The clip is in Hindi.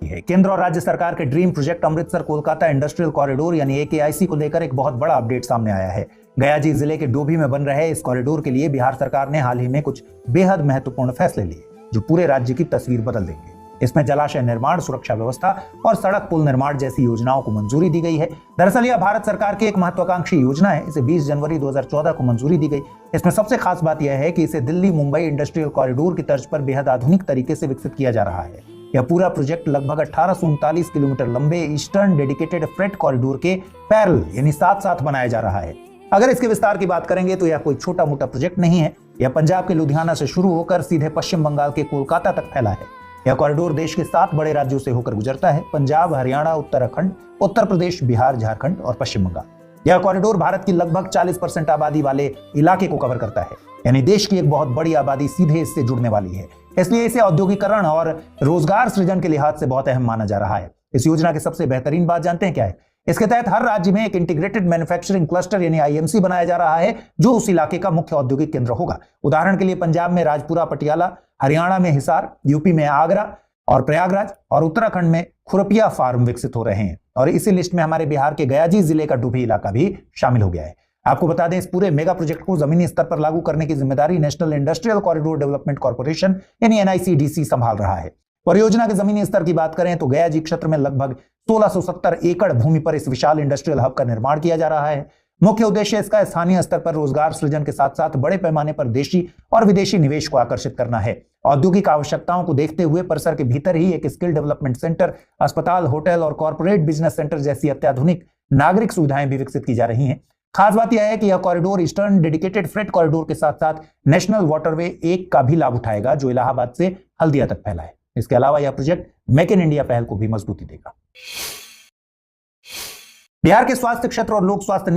की है। केंद्र और राज्य सरकार के dream project Amritsar Kolkata industrial corridor यानी AKIC को लेकर एक बहुत बड़ा अपडेट सामने आया है। गयाजी जिले के डोभी में बन रहे इस कॉरिडोर के लिए बिहार सरकार ने हाल ही में कुछ बेहद महत्वपूर्ण फैसले लिए जो पूरे राज्य की तस्वीर बदल देंगे। इसमें जलाशय निर्माण, सुरक्षा व्यवस्था और सड़क पुल निर्माण जैसी योजनाओं को मंजूरी दी गई है। दरअसल यह भारत सरकार की एक महत्वाकांक्षी योजना है। इसे 20 जनवरी 2014 को मंजूरी दी गई। इसमें सबसे खास बात यह है कि इसे दिल्ली मुंबई इंडस्ट्रियल कॉरिडोर की तर्ज पर बेहद आधुनिक तरीके से विकसित किया जा रहा है। यह पूरा प्रोजेक्ट लगभग 1839 किलोमीटर लंबे ईस्टर्न डेडिकेटेड फ्रेट कॉरिडोर के पैरेलल यानी साथ साथ बनाया जा रहा है। अगर इसके विस्तार की बात करेंगे तो यह कोई छोटा मोटा प्रोजेक्ट नहीं है। यह पंजाब के लुधियाना से शुरू होकर सीधे पश्चिम बंगाल के कोलकाता तक फैला है। यह कॉरिडोर देश के 7 बड़े राज्यों से होकर गुजरता है: पंजाब, हरियाणा, उत्तराखंड, उत्तर प्रदेश, बिहार, झारखंड और पश्चिम बंगाल। यह कॉरिडोर भारत की लगभग 40% आबादी वाले इलाके को कवर करता है, यानी देश की एक बहुत बड़ी आबादी सीधे इससे जुड़ने वाली है। इसलिए इसे औद्योगिकरण और रोजगार सृजन के लिहाज से बहुत अहम माना जा रहा है। इस योजना की सबसे बेहतरीन बात जानते हैं क्या है? इसके तहत हर राज्य में एक इंटीग्रेटेड मैन्युफैक्चरिंग क्लस्टर यानी IMC बनाया जा रहा है जो उस इलाके का मुख्य औद्योगिक केंद्र होगा। उदाहरण के लिए पंजाब में राजपुरा पटियाला, हरियाणा में हिसार, यूपी में आगरा और प्रयागराज और उत्तराखंड में खुरपिया फार्म विकसित हो रहे हैं। और इसी लिस्ट में हमारे बिहार के गयाजी जिले का डुभी इलाका भी शामिल हो गया है। आपको बता दें, इस पूरे मेगा प्रोजेक्ट को जमीनी स्तर पर लागू करने की जिम्मेदारी national industrial corridor development corporation यानी NICDC संभाल रहा है। परियोजना के जमीनी स्तर की बात करें तो गयाजी क्षेत्र में लगभग 1670 एकड़ भूमि पर इस विशाल इंडस्ट्रियल हब का निर्माण किया जा रहा है। मुख्य उद्देश्य इसका स्थानीय स्तर पर रोजगार सृजन के साथ साथ बड़े पैमाने पर देशी और विदेशी निवेश को आकर्षित करना है। औद्योगिक आवश्यकताओं को देखते हुए परिसर के भीतर ही एक स्किल डेवलपमेंट सेंटर, अस्पताल, होटल और कॉर्पोरेट बिजनेस सेंटर जैसी अत्याधुनिक नागरिक सुविधाएं भी विकसित की जा रही हैं। खास बात यह है कि यह corridor eastern dedicated freight corridor के साथ साथ नेशनल वाटरवे 1 का भी लाभ उठाएगा जो इलाहाबाद से हल्दिया तक फैला है। इसके अलावा यह प्रोजेक्ट मेक इन इंडिया पहल को भी मजबूती देगा। बिहार के स्वास्थ्य क्षेत्र और लोक स्वास्थ्य